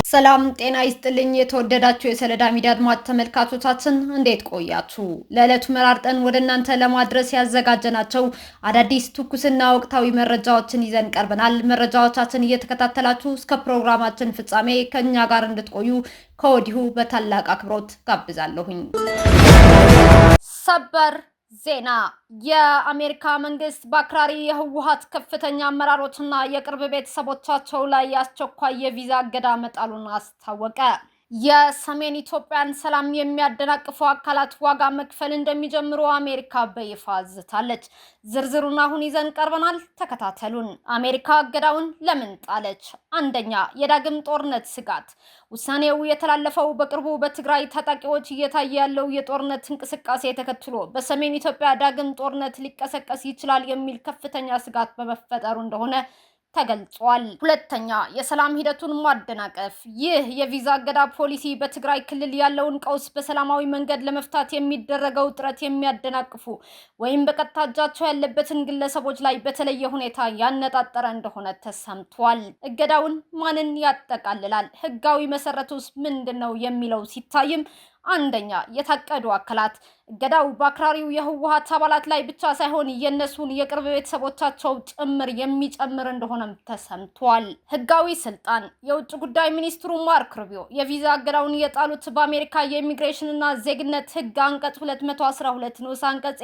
ሰላም ጤና ይስጥልኝ። የተወደዳችሁ የሰለዳ ሚዲያ አድማጭ ተመልካቾቻችን እንዴት ቆያችሁ? ለዕለቱ መራርጠን ወደ እናንተ ለማድረስ ያዘጋጀናቸው አዳዲስ ትኩስና ወቅታዊ መረጃዎችን ይዘን ቀርበናል። መረጃዎቻችን እየተከታተላችሁ እስከ ፕሮግራማችን ፍጻሜ ከኛ ጋር እንድትቆዩ ከወዲሁ በታላቅ አክብሮት ጋብዛለሁኝ። ሰበር ዜና የአሜሪካ መንግስት በአክራሪ የህወሓት ከፍተኛ አመራሮችና የቅርብ ቤተሰቦቻቸው ላይ የአስቸኳይ የቪዛ እገዳ መጣሉን አስታወቀ። የሰሜን ኢትዮጵያን ሰላም የሚያደናቅፉ አካላት ዋጋ መክፈል እንደሚጀምሩ አሜሪካ በይፋ አዝታለች። ዝርዝሩን አሁን ይዘን ቀርበናል፣ ተከታተሉን። አሜሪካ እገዳውን ለምን ጣለች? አንደኛ፣ የዳግም ጦርነት ስጋት። ውሳኔው የተላለፈው በቅርቡ በትግራይ ታጣቂዎች እየታየ ያለው የጦርነት እንቅስቃሴ ተከትሎ በሰሜን ኢትዮጵያ ዳግም ጦርነት ሊቀሰቀስ ይችላል የሚል ከፍተኛ ስጋት በመፈጠሩ እንደሆነ ተገልጿል። ሁለተኛ፣ የሰላም ሂደቱን ማደናቀፍ። ይህ የቪዛ እገዳ ፖሊሲ በትግራይ ክልል ያለውን ቀውስ በሰላማዊ መንገድ ለመፍታት የሚደረገው ጥረት የሚያደናቅፉ ወይም በቀጥታ እጃቸው ያለበትን ግለሰቦች ላይ በተለየ ሁኔታ ያነጣጠረ እንደሆነ ተሰምቷል። እገዳውን ማንን ያጠቃልላል? ህጋዊ መሰረቱስ ምንድነው? የሚለው ሲታይም አንደኛ፣ የታቀዱ አካላት። እገዳው በአክራሪው የህወሓት አባላት ላይ ብቻ ሳይሆን የነሱን የቅርብ ቤተሰቦቻቸው ጭምር የሚጨምር እንደሆነም ተሰምቷል። ህጋዊ ስልጣን። የውጭ ጉዳይ ሚኒስትሩ ማርክ ሩቢዮ የቪዛ እገዳውን የጣሉት በአሜሪካ የኢሚግሬሽን እና ዜግነት ህግ አንቀጽ 212 ንዑስ አንቀጽ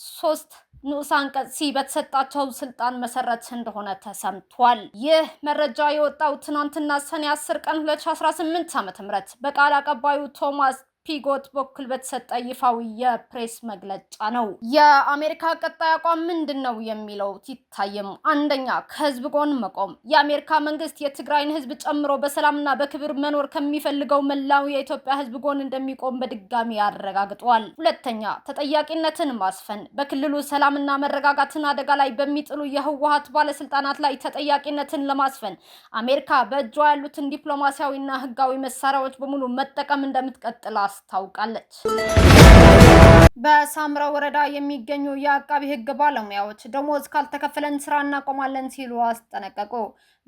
3 ንዑስ አንቀጽ ሲ በተሰጣቸው ስልጣን መሰረት እንደሆነ ተሰምቷል። ይህ መረጃ የወጣው ትናንትና ሰኔ 10 ቀን 2018 ዓ.ም በቃል አቀባዩ ቶማስ ፒጎት በኩል በተሰጠ ይፋዊ የፕሬስ መግለጫ ነው። የአሜሪካ ቀጣይ አቋም ምንድነው የሚለው ሲታይም አንደኛ፣ ከህዝብ ጎን መቆም። የአሜሪካ መንግስት የትግራይን ህዝብ ጨምሮ በሰላምና በክብር መኖር ከሚፈልገው መላው የኢትዮጵያ ህዝብ ጎን እንደሚቆም በድጋሚ አረጋግጧል። ሁለተኛ፣ ተጠያቂነትን ማስፈን። በክልሉ ሰላምና መረጋጋትን አደጋ ላይ በሚጥሉ የህወሓት ባለስልጣናት ላይ ተጠያቂነትን ለማስፈን አሜሪካ በእጇ ያሉትን ዲፕሎማሲያዊና ህጋዊ መሳሪያዎች በሙሉ መጠቀም እንደምትቀጥል ታውቃለች። በሳምራ ወረዳ የሚገኙ የአቃቢ ህግ ባለሙያዎች ደሞዝ ካልተከፈለን ስራ እናቆማለን ሲሉ አስጠነቀቁ።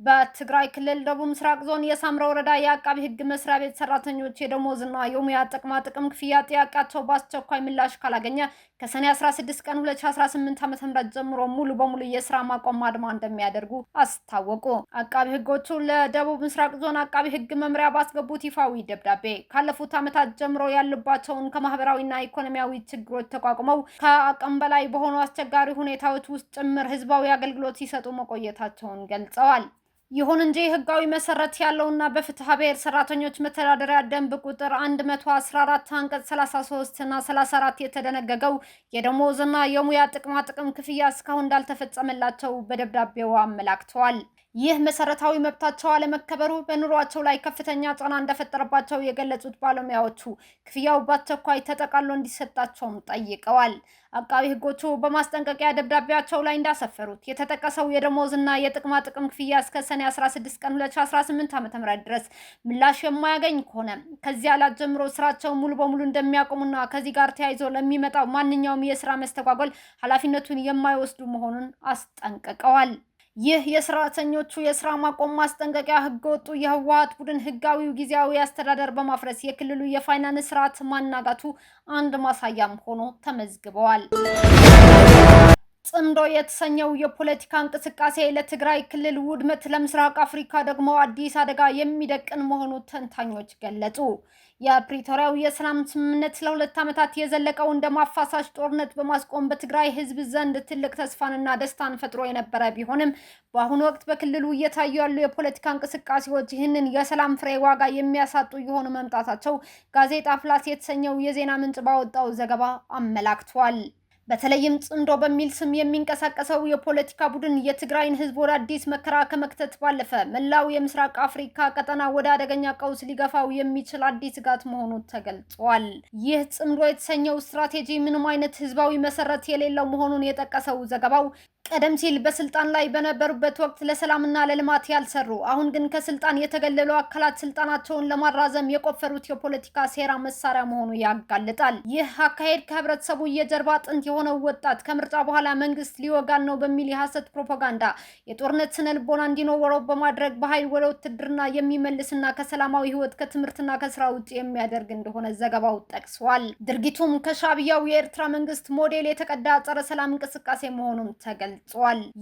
በትግራይ ክልል ደቡብ ምስራቅ ዞን የሳምራ ወረዳ የአቃቢ ህግ መስሪያ ቤት ሰራተኞች የደሞዝና የሙያ ጥቅማ ጥቅም ክፍያ ጥያቄያቸው በአስቸኳይ ምላሽ ካላገኘ ከሰኔ 16 ቀን 2018 ዓ.ም ጀምሮ ሙሉ በሙሉ የስራ ማቆም አድማ እንደሚያደርጉ አስታወቁ። አቃቢ ህጎቹ ለደቡብ ምስራቅ ዞን አቃቢ ህግ መምሪያ ባስገቡት ይፋዊ ደብዳቤ ካለፉት ዓመታት ጀምሮ ያሉባቸውን ከማህበራዊና ኢኮኖሚያዊ ችግሮች ተቋቁመው ከአቅም በላይ በሆኑ አስቸጋሪ ሁኔታዎች ውስጥ ጭምር ህዝባዊ አገልግሎት ሲሰጡ መቆየታቸውን ገልጸዋል። ይሁን እንጂ ህጋዊ መሰረት ያለውና በፍትሐ ብሔር ሰራተኞች መተዳደሪያ ደንብ ቁጥር 114 አንቀጽ 33 እና 34 የተደነገገው የደሞዝና የሙያ ጥቅማ ጥቅም ክፍያ እስካሁን እንዳልተፈጸመላቸው በደብዳቤው አመላክተዋል። ይህ መሰረታዊ መብታቸው አለመከበሩ በኑሯቸው ላይ ከፍተኛ ጫና እንደፈጠረባቸው የገለጹት ባለሙያዎቹ ክፍያው በአስቸኳይ ተጠቃሎ እንዲሰጣቸውም ጠይቀዋል። አቃቢ ህጎቹ በማስጠንቀቂያ ደብዳቤያቸው ላይ እንዳሰፈሩት የተጠቀሰው የደሞዝና የጥቅማ ጥቅም ክፍያ እስከ ሰኔ 16 ቀን 2018 ዓ.ም ድረስ ምላሽ የማያገኝ ከሆነ ከዚያ ላይ ጀምሮ ስራቸው ሙሉ በሙሉ እንደሚያቆሙና ከዚህ ጋር ተያይዞ ለሚመጣው ማንኛውም የስራ መስተጓጎል ኃላፊነቱን የማይወስዱ መሆኑን አስጠንቅቀዋል። ይህ የሰራተኞቹ የስራ ማቆም ማስጠንቀቂያ ህገወጡ የህወሓት ቡድን ህጋዊው ጊዜያዊ አስተዳደር በማፍረስ የክልሉ የፋይናንስ ስርዓት ማናጋቱ አንድ ማሳያም ሆኖ ተመዝግበዋል። ጽምዶ የተሰኘው የፖለቲካ እንቅስቃሴ ለትግራይ ክልል ውድመት፣ ለምስራቅ አፍሪካ ደግሞ አዲስ አደጋ የሚደቅን መሆኑ ተንታኞች ገለጹ። የፕሪቶሪያው የሰላም ስምምነት ለ2 ዓመታት የዘለቀው እንደማፋሳሽ ጦርነት በማስቆም በትግራይ ህዝብ ዘንድ ትልቅ ተስፋንና ደስታን ፈጥሮ የነበረ ቢሆንም በአሁኑ ወቅት በክልሉ እየታዩ ያሉ የፖለቲካ እንቅስቃሴዎች ይህንን የሰላም ፍሬ ዋጋ የሚያሳጡ የሆኑ መምጣታቸው ጋዜጣ ፕላስ የተሰኘው የዜና ምንጭ ባወጣው ዘገባ አመላክቷል። በተለይም ጽምዶ በሚል ስም የሚንቀሳቀሰው የፖለቲካ ቡድን የትግራይን ህዝብ ወደ አዲስ መከራ ከመክተት ባለፈ መላው የምስራቅ አፍሪካ ቀጠና ወደ አደገኛ ቀውስ ሊገፋው የሚችል አዲስ ስጋት መሆኑ ተገልጿል። ይህ ጽምዶ የተሰኘው ስትራቴጂ ምንም አይነት ህዝባዊ መሰረት የሌለው መሆኑን የጠቀሰው ዘገባው ቀደም ሲል በስልጣን ላይ በነበሩበት ወቅት ለሰላምና ለልማት ያልሰሩ አሁን ግን ከስልጣን የተገለሉ አካላት ስልጣናቸውን ለማራዘም የቆፈሩት የፖለቲካ ሴራ መሳሪያ መሆኑ ያጋልጣል። ይህ አካሄድ ከህብረተሰቡ የጀርባ አጥንት የሆነው ወጣት ከምርጫ በኋላ መንግስት ሊወጋን ነው በሚል የሐሰት ፕሮፓጋንዳ የጦርነት ስነ ልቦና እንዲኖረው በማድረግ በኃይል ወደ ውትድርና የሚመልስና ከሰላማዊ ህይወት ከትምህርትና ከስራ ውጭ የሚያደርግ እንደሆነ ዘገባው ጠቅሷል። ድርጊቱም ከሻዕቢያው የኤርትራ መንግስት ሞዴል የተቀዳ ጸረ ሰላም እንቅስቃሴ መሆኑን ተገልጿል።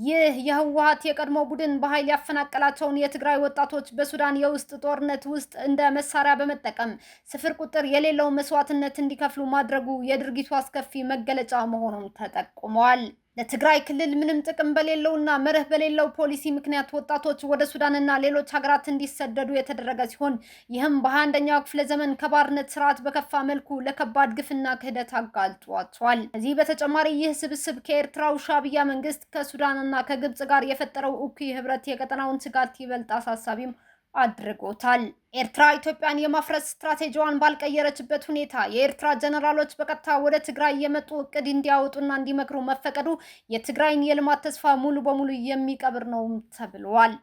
ይህ የህወሓት የቀድሞ ቡድን በኃይል ያፈናቀላቸውን የትግራይ ወጣቶች በሱዳን የውስጥ ጦርነት ውስጥ እንደ መሳሪያ በመጠቀም ስፍር ቁጥር የሌለው መስዋዕትነት እንዲከፍሉ ማድረጉ የድርጊቱ አስከፊ መገለጫ መሆኑን ተጠቁመዋል። ለትግራይ ክልል ምንም ጥቅም በሌለውና መርህ በሌለው ፖሊሲ ምክንያት ወጣቶች ወደ ሱዳንና ሌሎች ሀገራት እንዲሰደዱ የተደረገ ሲሆን ይህም በ21ኛው ክፍለ ዘመን ከባርነት ስርዓት በከፋ መልኩ ለከባድ ግፍና ክህደት አጋልጧቸዋል። ከዚህ በተጨማሪ ይህ ስብስብ ከኤርትራው ሻዕቢያ መንግስት ከሱዳንና ከግብጽ ጋር የፈጠረው እኩይ ህብረት የቀጠናውን ስጋት ይበልጥ አሳሳቢም አድርጎታል። ኤርትራ ኢትዮጵያን የማፍረስ ስትራቴጂዋን ባልቀየረችበት ሁኔታ የኤርትራ ጀነራሎች በቀጥታ ወደ ትግራይ የመጡ እቅድ እንዲያወጡና እንዲመክሩ መፈቀዱ የትግራይን የልማት ተስፋ ሙሉ በሙሉ የሚቀብር ነው ተብሏል።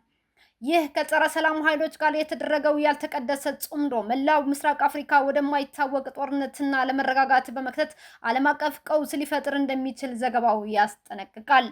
ይህ ከጸረ ሰላም ኃይሎች ጋር የተደረገው ያልተቀደሰ ጽምዶ መላው ምስራቅ አፍሪካ ወደማይታወቅ ጦርነትና ለመረጋጋት በመክተት ዓለም አቀፍ ቀውስ ሊፈጥር እንደሚችል ዘገባው ያስጠነቅቃል።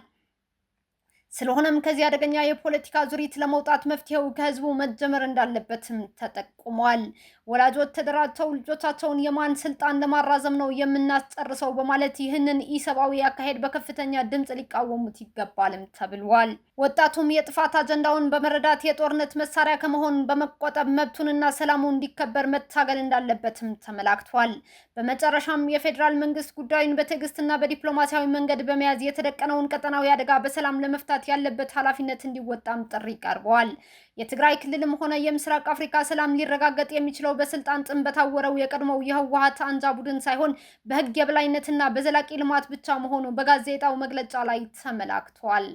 ስለሆነም ከዚህ አደገኛ የፖለቲካ ዙሪት ለመውጣት መፍትሄው ከህዝቡ መጀመር እንዳለበትም ተጠቁሟል። ወላጆች ተደራጅተው ልጆቻቸውን የማን ስልጣን ለማራዘም ነው የምናስጨርሰው በማለት ይህንን ኢሰብአዊ አካሄድ በከፍተኛ ድምጽ ሊቃወሙት ይገባልም ተብሏል። ወጣቱም የጥፋት አጀንዳውን በመረዳት የጦርነት መሳሪያ ከመሆን በመቆጠብ መብቱንና ሰላሙ እንዲከበር መታገል እንዳለበትም ተመላክቷል። በመጨረሻም የፌዴራል መንግስት ጉዳዩን በትዕግስትና በዲፕሎማሲያዊ መንገድ በመያዝ የተደቀነውን ቀጠናዊ አደጋ በሰላም ለመፍታት ያለበት ኃላፊነት እንዲወጣም ጥሪ ቀርበዋል። የትግራይ ክልልም ሆነ የምስራቅ አፍሪካ ሰላም ሊረጋገጥ የሚችለው በስልጣን ጥም በታወረው የቀድሞው የህወሓት አንጃ ቡድን ሳይሆን በህግ የበላይነትና በዘላቂ ልማት ብቻ መሆኑ በጋዜጣው መግለጫ ላይ ተመላክቷል።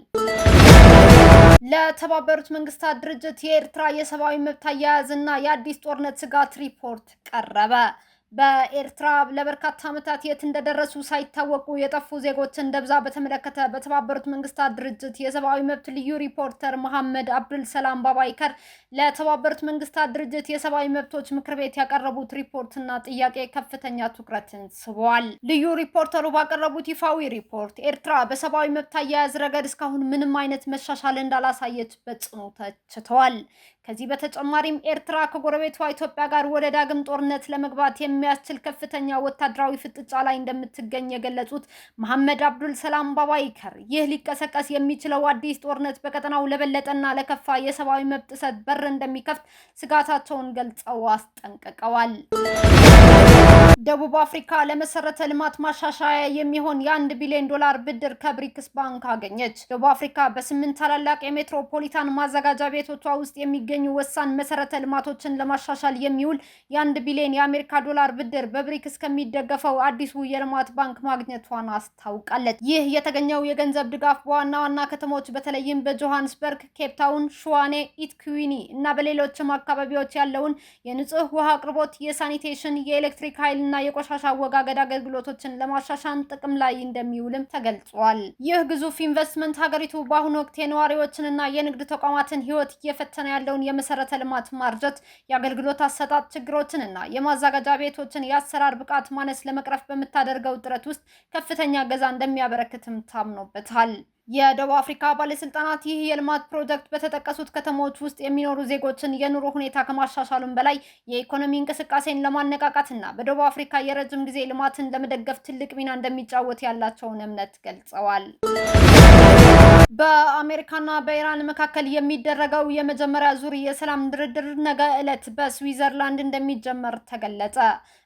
ለተባበሩት መንግስታት ድርጅት የኤርትራ የሰብአዊ መብት አያያዝና የአዲስ ጦርነት ስጋት ሪፖርት ቀረበ። በኤርትራ ለበርካታ ዓመታት የት እንደደረሱ ሳይታወቁ የጠፉ ዜጎችን ደብዛ በተመለከተ በተባበሩት መንግስታት ድርጅት የሰብአዊ መብት ልዩ ሪፖርተር መሐመድ አብዱል ሰላም ባባይከር ለተባበሩት መንግስታት ድርጅት የሰብአዊ መብቶች ምክር ቤት ያቀረቡት ሪፖርትና ጥያቄ ከፍተኛ ትኩረትን ስበዋል። ልዩ ሪፖርተሩ ባቀረቡት ይፋዊ ሪፖርት ኤርትራ በሰብአዊ መብት አያያዝ ረገድ እስካሁን ምንም አይነት መሻሻል እንዳላሳየች በጽኑ ተችተዋል። ከዚህ በተጨማሪም ኤርትራ ከጎረቤቷ ኢትዮጵያ ጋር ወደ ዳግም ጦርነት ለመግባት የሚያስችል ከፍተኛ ወታደራዊ ፍጥጫ ላይ እንደምትገኝ የገለጹት መሐመድ አብዱል ሰላም ባባይከር ይህ ሊቀሰቀስ የሚችለው አዲስ ጦርነት በቀጠናው ለበለጠና ለከፋ የሰብአዊ መብት ጥሰት በር እንደሚከፍት ስጋታቸውን ገልጸው አስጠንቅቀዋል። ደቡብ አፍሪካ ለመሰረተ ልማት ማሻሻያ የሚሆን የ1 ቢሊዮን ዶላር ብድር ከብሪክስ ባንክ አገኘች። ደቡብ አፍሪካ በ8 ታላላቅ የሜትሮፖሊታን ማዘጋጃ ቤቶቿ ውስጥ የሚገኙ ወሳኝ መሰረተ ልማቶችን ለማሻሻል የሚውል የ1 ቢሊዮን የአሜሪካ ዶላር ብድር በብሪክስ ከሚደገፈው አዲሱ የልማት ባንክ ማግኘቷን አስታውቃለች። ይህ የተገኘው የገንዘብ ድጋፍ በዋና ዋና ከተሞች በተለይም በጆሃንስበርግ፣ ኬፕታውን፣ ሹዋኔ፣ ኢትኩዊኒ እና በሌሎችም አካባቢዎች ያለውን የንጹህ ውሃ አቅርቦት፣ የሳኒቴሽን፣ የኤሌክትሪክ ኃይል እና የቆሻሻ አወጋገድ አገልግሎቶችን ለማሻሻል ጥቅም ላይ እንደሚውልም ተገልጿል። ይህ ግዙፍ ኢንቨስትመንት ሀገሪቱ በአሁኑ ወቅት የነዋሪዎችንና የንግድ ተቋማትን ሕይወት እየፈተነ ያለውን የመሰረተ ልማት ማርጀት፣ የአገልግሎት አሰጣጥ ችግሮችንና የማዘጋጃ ቤቶችን የአሰራር ብቃት ማነስ ለመቅረፍ በምታደርገው ጥረት ውስጥ ከፍተኛ ገዛ እንደሚያበረክትም ታምኖበታል። የደቡብ አፍሪካ ባለስልጣናት ይህ የልማት ፕሮጀክት በተጠቀሱት ከተሞች ውስጥ የሚኖሩ ዜጎችን የኑሮ ሁኔታ ከማሻሻሉም በላይ የኢኮኖሚ እንቅስቃሴን ለማነቃቃትና በደቡብ አፍሪካ የረጅም ጊዜ ልማትን ለመደገፍ ትልቅ ሚና እንደሚጫወት ያላቸውን እምነት ገልጸዋል። በአሜሪካና በኢራን መካከል የሚደረገው የመጀመሪያ ዙር የሰላም ድርድር ነገ ዕለት በስዊዘርላንድ እንደሚጀመር ተገለጸ።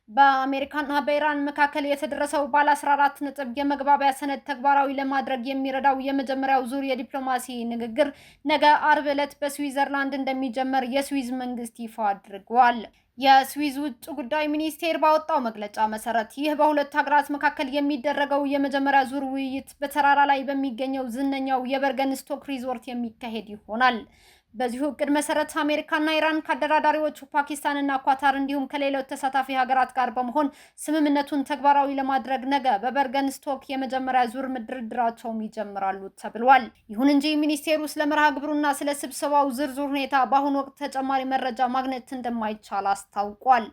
በአሜሪካና በኢራን መካከል የተደረሰው ባለ 14 ነጥብ የመግባቢያ ሰነድ ተግባራዊ ለማድረግ የሚረዳው የመጀመሪያው ዙር የዲፕሎማሲ ንግግር ነገ አርብ ዕለት በስዊዘርላንድ እንደሚጀመር የስዊዝ መንግስት ይፋ አድርጓል። የስዊዝ ውጭ ጉዳይ ሚኒስቴር ባወጣው መግለጫ መሰረት ይህ በሁለት ሀገራት መካከል የሚደረገው የመጀመሪያ ዙር ውይይት በተራራ ላይ በሚገኘው ዝነኛው የበርገን ስቶክ ሪዞርት የሚካሄድ ይሆናል። በዚሁ እቅድ መሰረት አሜሪካና ኢራን ከአደራዳሪዎቹ ፓኪስታንና ኳታር እንዲሁም ከሌሎች ተሳታፊ ሀገራት ጋር በመሆን ስምምነቱን ተግባራዊ ለማድረግ ነገ በበርገን ስቶክ የመጀመሪያ ዙር ድርድራቸውም ይጀምራሉ ተብሏል። ይሁን እንጂ ሚኒስቴሩ ስለ መርሃ ግብሩና ስለ ስብሰባው ዝርዝር ሁኔታ በአሁኑ ወቅት ተጨማሪ መረጃ ማግኘት እንደማይቻል አስታውቋል።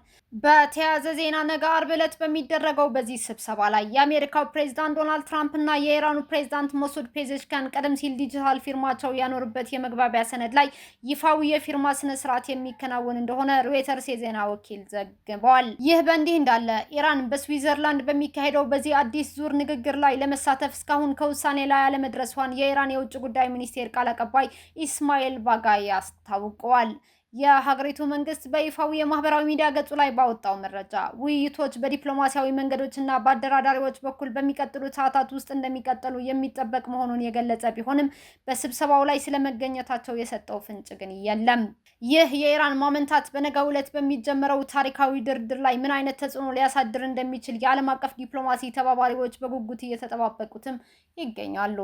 በተያያዘ ዜና ነገ ዓርብ ዕለት በሚደረገው በዚህ ስብሰባ ላይ የአሜሪካው ፕሬዝዳንት ዶናልድ ትራምፕ እና የኢራኑ ፕሬዝዳንት መሱድ ፔዜሽኪያን ቀደም ሲል ዲጂታል ፊርማቸው ያኖሩበት የመግባቢያ ሰነድ ላይ ይፋዊ የፊርማ ስነ ስርዓት የሚከናወን እንደሆነ ሮይተርስ የዜና ወኪል ዘግቧል። ይህ በእንዲህ እንዳለ ኢራን በስዊዘርላንድ በሚካሄደው በዚህ አዲስ ዙር ንግግር ላይ ለመሳተፍ እስካሁን ከውሳኔ ላይ አለመድረሷን የኢራን የውጭ ጉዳይ ሚኒስቴር ቃል አቀባይ ኢስማኤል ባጋይ አስታውቀዋል። የሀገሪቱ መንግስት በይፋዊ የማህበራዊ ሚዲያ ገጹ ላይ ባወጣው መረጃ ውይይቶች በዲፕሎማሲያዊ መንገዶችና በአደራዳሪዎች በኩል በሚቀጥሉት ሰዓታት ውስጥ እንደሚቀጥሉ የሚጠበቅ መሆኑን የገለጸ ቢሆንም በስብሰባው ላይ ስለመገኘታቸው የሰጠው ፍንጭ ግን የለም። ይህ የኢራን ማመንታት በነገው ዕለት በሚጀመረው ታሪካዊ ድርድር ላይ ምን አይነት ተጽዕኖ ሊያሳድር እንደሚችል የዓለም አቀፍ ዲፕሎማሲ ተባባሪዎች በጉጉት እየተጠባበቁትም ይገኛሉ።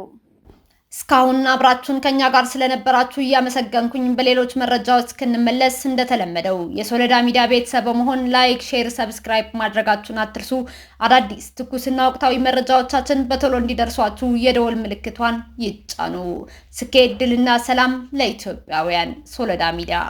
እስካሁን አብራችሁን ከኛ ጋር ስለነበራችሁ እያመሰገንኩኝ በሌሎች መረጃዎች እስክንመለስ እንደተለመደው የሶሎዳ ሚዲያ ቤተሰብ በመሆን ላይክ፣ ሼር፣ ሰብስክራይብ ማድረጋችሁን አትርሱ። አዳዲስ ትኩስና ወቅታዊ መረጃዎቻችን በቶሎ እንዲደርሷችሁ የደወል ምልክቷን ይጫኑ። ስኬት፣ ድልና ሰላም ለኢትዮጵያውያን። ሶሎዳ ሚዲያ